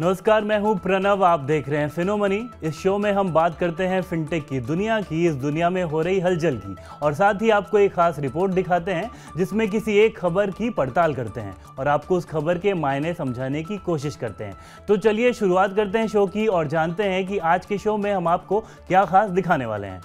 नमस्कार, मैं हूं प्रणव। आप देख रहे हैं फिनोमनी। इस शो में हम बात करते हैं फिनटेक की दुनिया की, इस दुनिया में हो रही हलचल की, और साथ ही आपको एक खास रिपोर्ट दिखाते हैं जिसमें किसी एक खबर की पड़ताल करते हैं और आपको उस खबर के मायने समझाने की कोशिश करते हैं। तो चलिए शुरुआत करते हैं शो की और जानते हैं कि आज के शो में हम आपको क्या खास दिखाने वाले हैं।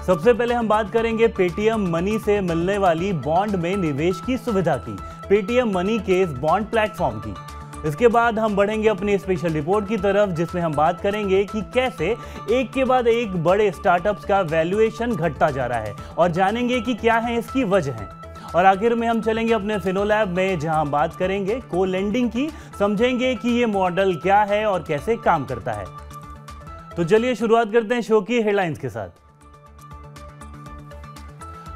सबसे पहले हम बात करेंगे पेटीएम मनी से मिलने वाली बॉन्ड में निवेश की सुविधा की, पेटीएम मनी के इस बॉन्ड प्लेटफॉर्म की। इसके बाद हम बढ़ेंगे अपनी स्पेशल रिपोर्ट की तरफ जिसमें हम बात करेंगे कि कैसे एक के बाद एक बड़े स्टार्टअप्स का वैल्यूएशन घटता जा रहा है और जानेंगे कि क्या है इसकी वजह। और आखिर में हम चलेंगे अपने फिनोलैब में जहां हम बात करेंगे को लेंडिंग की, समझेंगे कि ये मॉडल क्या है और कैसे काम करता है। तो चलिए शुरुआत करते हैं शो की हेडलाइंस के साथ।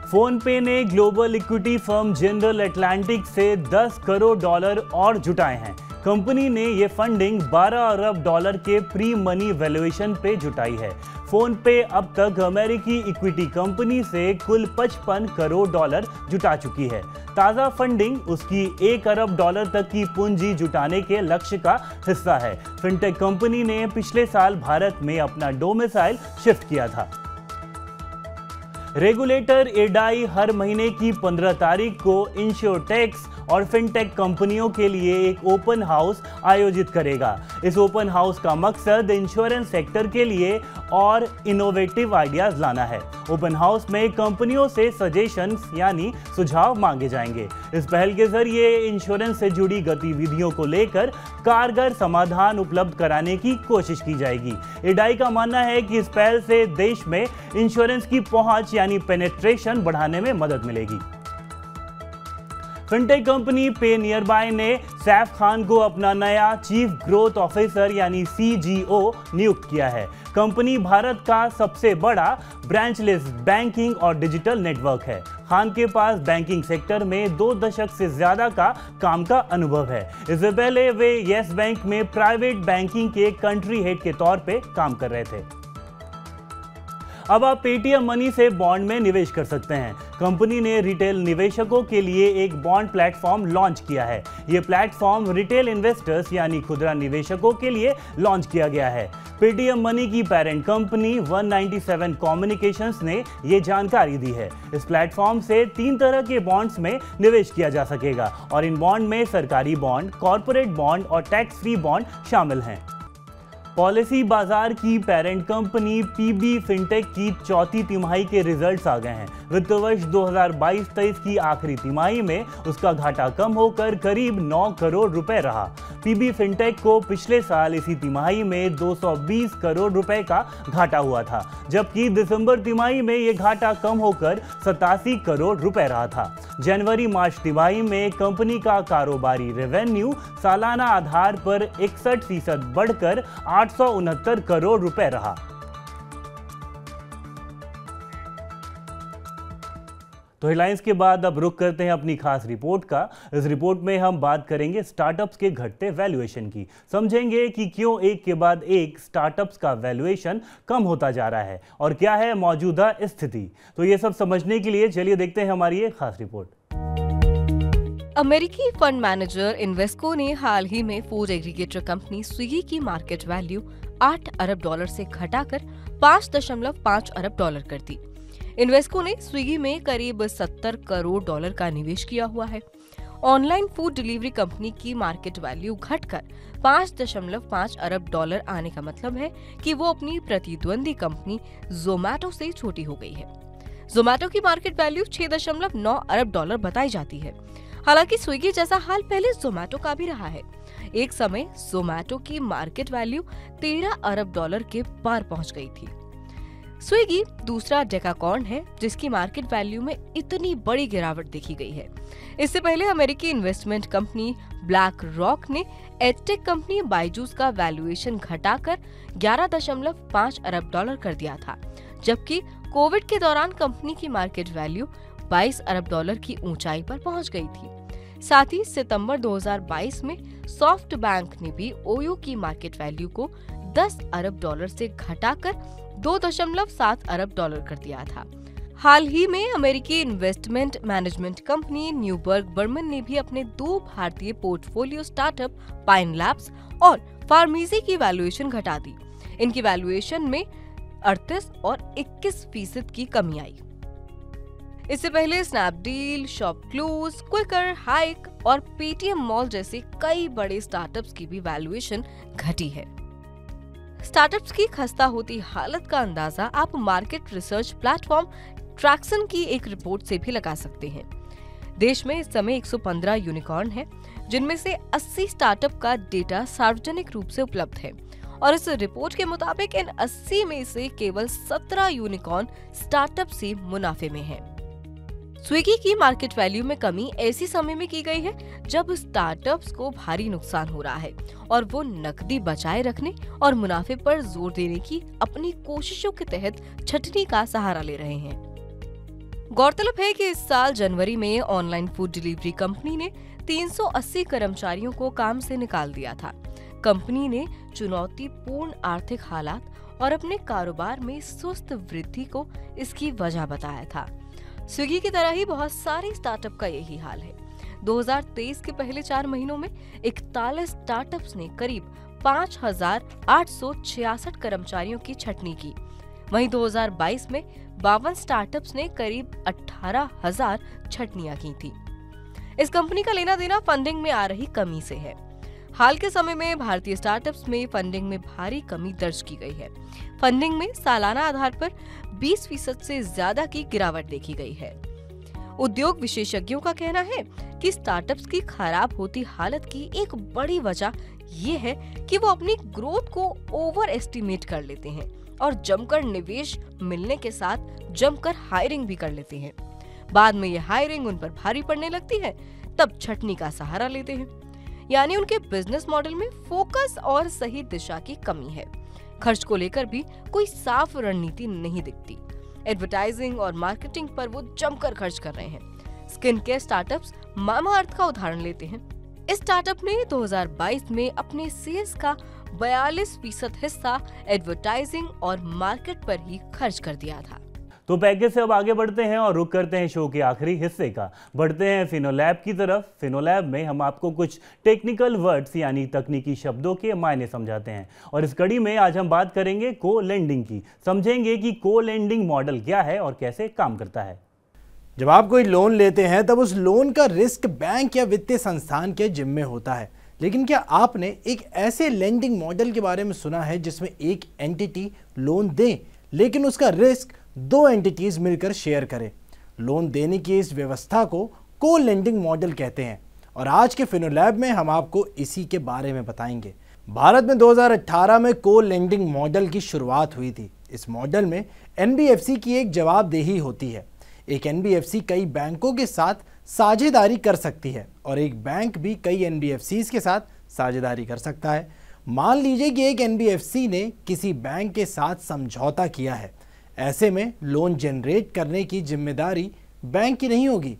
फोन पे ने global equity firm general Atlantic से $10 करोड़ और जुटाए हैं। कंपनी ने ये फंडिंग $12 अरब के प्री मनी वैल्यूएशन पे जुटाई है। फोन पे अब तक अमेरिकी इक्विटी कंपनी से कुल $55 करोड़ जुटा चुकी है। ताज़ा फंडिंग उसकी $1 अरब तक की पूंजी जुटाने के लक्ष्य का हिस्सा है। फिनटेक कंपनी ने पिछले साल भारत में अपना डोमिसाइल शिफ्ट किया था। रेगुलेटर एडाई हर महीने की 15 तारीख को इंश्योरटेक्स और फिनटेक कंपनियों के लिए एक ओपन हाउस आयोजित करेगा। इस ओपन हाउस का मकसद इंश्योरेंस सेक्टर के लिए और इनोवेटिव आइडियाज लाना है। ओपन हाउस में कंपनियों से सजेशंस यानी सुझाव मांगे जाएंगे। इस पहल के जरिए इंश्योरेंस से जुड़ी गतिविधियों को लेकर कारगर समाधान उपलब्ध कराने की कोशिश की जाएगी। एडाई का मानना है कि इस पहल से देश में इंश्योरेंस की पहुंच यानी पेनिट्रेशन बढ़ाने में मदद मिलेगी। फिनटेक कंपनी पे नियरबाई ने सैफ खान को अपना नया चीफ ग्रोथ ऑफिसर यानी CGO नियुक्त किया है। कंपनी भारत का सबसे बड़ा ब्रांचलेस बैंकिंग और डिजिटल नेटवर्क है। खान के पास बैंकिंग सेक्टर में 2 दशक से ज्यादा का काम का अनुभव है। इससे पहले वे येस बैंक में प्राइवेट बैंकिंग के कंट्री हेड के तौर पे काम कर रहे थे। अब आप पेटीएम मनी से बॉन्ड में निवेश कर सकते हैं। कंपनी ने रिटेल निवेशकों के लिए एक बॉन्ड प्लेटफॉर्म लॉन्च किया है। यह प्लेटफॉर्म रिटेल इन्वेस्टर्स यानी खुदरा निवेशकों के लिए लॉन्च किया गया है। पेटीएम मनी की पेरेंट कंपनी 197 कम्युनिकेशंस ने यह जानकारी दी है। इस प्लेटफॉर्म से 3 तरह के बॉन्ड्स में निवेश किया जा सकेगा और इन बॉन्ड में सरकारी बॉन्ड, कॉर्पोरेट बॉन्ड और टैक्स फ्री बॉन्ड शामिल हैं। पॉलिसी बाजार की पेरेंट कंपनी पीबी फिनटेक की चौथी तिमाही के रिजल्ट्स आ गए हैं। वित्त वर्ष 2022-23 की आखिरी तिमाही में उसका घाटा कम होकर करीब 9 करोड़ रुपए रहा। पीबी फिनटेक को पिछले साल इसी तिमाही में 220 करोड़ रुपए का घाटा हुआ था, जबकि दिसंबर तिमाही में यह घाटा कम होकर 87 करोड़ रुपए रहा था। जनवरी मार्च तिमाही में कंपनी का कारोबारी रेवेन्यू सालाना आधार पर 61% बढ़कर 869 करोड़ रुपए रहा। तो हेडलाइंस के बाद अब रुक करते हैं अपनी खास रिपोर्ट का। इस रिपोर्ट में हम बात करेंगे स्टार्टअप्स के घटते वैल्यूएशन की, समझेंगे कि क्यों एक के बाद एक स्टार्टअप्स का वैल्यूएशन कम होता जा रहा है और क्या है मौजूदा स्थिति। तो ये सब समझने के लिए चलिए देखते हैं हमारी ये खास रिपोर्ट। अमेरिकी फंड मैनेजर इन्वेस्को ने हाल ही में फूड एग्रीगेटर कंपनी स्विगी की मार्केट वैल्यू $8 अरब से घटाकर $5.5 अरब कर दी। इन्वेस्को ने स्विगी में करीब $70 करोड़ का निवेश किया हुआ है। ऑनलाइन फूड डिलीवरी कंपनी की मार्केट वैल्यू घटकर $5.5 अरब आने का मतलब है कि वो अपनी प्रतिद्वंदी कंपनी जोमैटो से छोटी हो गई है। जोमैटो की मार्केट वैल्यू $6.9 अरब बताई जाती है। हालांकि स्विगी जैसा हाल पहले जोमैटो का भी रहा है। एक समय जोमैटो की मार्केट वैल्यू $13 अरब के पार पहुंच गई थी। स्विगी दूसरा डेकाकॉर्न है जिसकी मार्केट वैल्यू में इतनी बड़ी गिरावट देखी गई है। इससे पहले अमेरिकी इन्वेस्टमेंट कंपनी ब्लैक रॉक ने एडटेक कंपनी बायजूस का वैल्यूएशन घटाकर $11.5 अरब कर दिया था, जबकि कोविड के दौरान कंपनी की मार्केट वैल्यू $22 अरब की ऊंचाई पर पहुंच गई थी। साथ ही सितंबर 2022 में सॉफ्ट बैंक ने भी ओयो की मार्केट वैल्यू को $10 अरब से घटाकर $2.7 अरब कर दिया था। हाल ही में अमेरिकी investment management company Neuberger Berman ने भी अपने 2 भारतीय पोर्टफोलियो स्टार्टअप पाइन लैब्स और फार्मेसी की वैल्यूएशन घटा दी। इनकी वैल्यूएशन में 38 और 21% की कमी आई। इससे पहले स्नैपडील, शॉपक्लूज, क्विकर, हाइक और पेटीएम मॉल जैसे कई बड़े स्टार्टअप्स की भी वैल्यूएशन घटी है। स्टार्टअप्स की खस्ता होती हालत का अंदाजा आप मार्केट रिसर्च प्लेटफॉर्म ट्रैक्सन की एक रिपोर्ट से भी लगा सकते हैं। देश में इस समय 115 यूनिकॉर्न हैं, जिनमें से 80 स्टार्टअप का डेटा सार्वजनिक रूप से उपलब्ध है और इस रिपोर्ट के मुताबिक इन 80 में से केवल 17 यूनिकॉर्न स्टार्टअप से मुनाफे में हैं। स्विगी की मार्केट वैल्यू में कमी ऐसी समय में की गई है जब स्टार्टअप्स को भारी नुकसान हो रहा है और वो नकदी बचाए रखने और मुनाफे पर जोर देने की अपनी कोशिशों के तहत छटनी का सहारा ले रहे हैं। गौरतलब है कि इस साल जनवरी में ऑनलाइन फूड डिलीवरी कंपनी ने 380 कर्मचारियों को काम से निकाल दिया था। कंपनी ने चुनौतीपूर्ण आर्थिक हालात और अपने कारोबार में सुस्त वृद्धि को इसकी वजह बताया था। स्विगी की तरह ही बहुत सारे स्टार्टअप का यही हाल है। 2023 के पहले 4 महीनों में 41 स्टार्टअप्स ने करीब 5,866 कर्मचारियों की छटनी की। वहीं 2022 में 52 स्टार्टअप्स ने करीब 18,000 छटनियां की थी। इस कंपनी का लेना देना फंडिंग में आ रही कमी से है। हाल के समय में भारतीय स्टार्टअप्स में फंडिंग में भारी कमी दर्ज की गई है। फंडिंग में सालाना आधार पर 20% से ज्यादा की गिरावट देखी गई है। उद्योग विशेषज्ञों का कहना है कि स्टार्टअप्स की खराब होती हालत की एक बड़ी वजह ये है कि वो अपनी ग्रोथ को ओवर एस्टिमेट कर लेते हैं और जमकर निवेश मिलने के साथ जमकर हायरिंग भी कर लेते हैं। बाद में ये हायरिंग उन पर भारी पड़ने लगती है, तब छटनी का सहारा लेते हैं। यानी उनके बिजनेस मॉडल में फोकस और सही दिशा की कमी है। खर्च को लेकर भी कोई साफ रणनीति नहीं दिखती। एडवर्टाइजिंग और मार्केटिंग पर वो जमकर खर्च कर रहे हैं। स्किन केयर स्टार्टअप्स मामाअर्थ का उदाहरण लेते हैं। इस स्टार्टअप ने 2022 में अपने सेल्स का 42% हिस्सा एडवर्टाइजिंग और मार्केट पर ही खर्च कर दिया था। तो पैकेज से अब आगे बढ़ते हैं और रुक करते हैं शो के आखिरी हिस्से का। बढ़ते हैं फिनोलैब की तरफ। फिनोलैब में हम आपको कुछ टेक्निकल वर्ड्स यानी तकनीकी शब्दों के मायने समझाते हैं और इस कड़ी में आज हम बात करेंगे को लेंडिंग की। समझेंगे कि को लेंडिंग मॉडल क्या है और कैसे काम करता है। जब आप कोई लोन लेते हैं तब उस लोन का रिस्क बैंक या वित्तीय संस्थान के जिम्मे होता है। लेकिन क्या आपने एक ऐसे लेंडिंग मॉडल के बारे में सुना है जिसमें एक एंटिटी लोन दे लेकिन उसका रिस्क 2 एंटिटीज मिलकर शेयर करें? लोन देने की इस व्यवस्था को को लेंडिंग मॉडल कहते हैं और आज के फिनोलैब में हम आपको इसी के बारे में बताएंगे। भारत में 2018 में को लेंडिंग मॉडल की शुरुआत हुई थी। इस मॉडल में एनबीएफसी की एक जवाबदेही होती है। एक एनबीएफसी कई बैंकों के साथ साझेदारी कर सकती है और एक बैंक भी कई एनबीएफसीज के साथ साझेदारी कर सकता है। मान लीजिए कि एक एनबीएफसी ने किसी बैंक के साथ समझौता किया है। ऐसे में लोन जनरेट करने की जिम्मेदारी बैंक की नहीं होगी।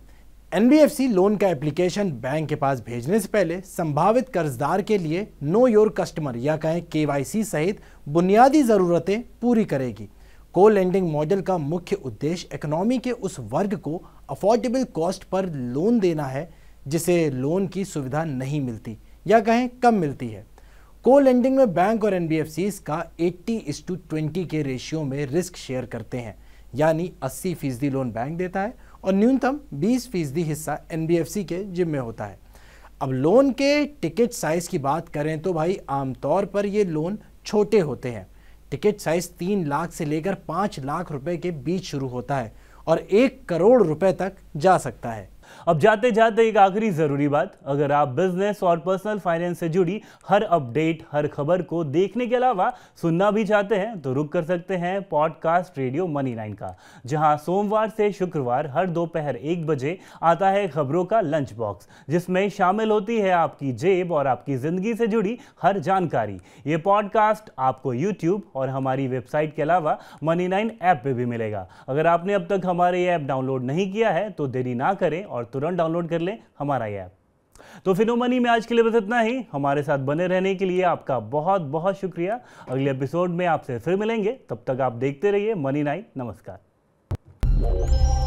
एनबीएफसी लोन का एप्लीकेशन बैंक के पास भेजने से पहले संभावित कर्जदार के लिए नो योर कस्टमर या कहें केवाईसी सहित बुनियादी ज़रूरतें पूरी करेगी। को लेंडिंग मॉडल का मुख्य उद्देश्य इकोनॉमी के उस वर्ग को अफोर्डेबल कॉस्ट पर लोन देना है जिसे लोन की सुविधा नहीं मिलती या कहें कम मिलती है। को लेंडिंग में बैंक और एनबीएफसीज का 80:20 के रेशियो में रिस्क शेयर करते हैं, यानी 80% लोन बैंक देता है और न्यूनतम 20% हिस्सा एनबीएफसी के जिम्मे होता है। अब लोन के टिकट साइज की बात करें तो भाई आमतौर पर ये लोन छोटे होते हैं। टिकट साइज 3 लाख से लेकर 5 लाख रुपए के बीच शुरू होता है और 1 करोड़ रुपए तक जा सकता है। अब जाते जाते एक आखिरी जरूरी बात, अगर आप बिजनेस और पर्सनल फाइनेंस से जुड़ी हर अपडेट, हर खबर को देखने के अलावा सुनना भी चाहते हैं तो रुक कर सकते हैं पॉडकास्ट रेडियो मनी 9 का, जहां सोमवार से शुक्रवार हर दोपहर 1 बजे आता है खबरों का लंच बॉक्स, जिसमें शामिल होती है आपकी जेब और आपकी जिंदगी से जुड़ी हर जानकारी। ये पॉडकास्ट आपको यूट्यूब और हमारी वेबसाइट के अलावा मनी 9 ऐप पे भी मिलेगा। अगर आपने अब तक हमारे ऐप डाउनलोड नहीं किया है तो देरी ना करें और तुरंत डाउनलोड कर लें हमारा ऐप। तो फिनो मनी में आज के लिए बस इतना ही। हमारे साथ बने रहने के लिए आपका बहुत बहुत शुक्रिया। अगले एपिसोड में आपसे फिर मिलेंगे, तब तक आप देखते रहिए मनी 9। नमस्कार। है।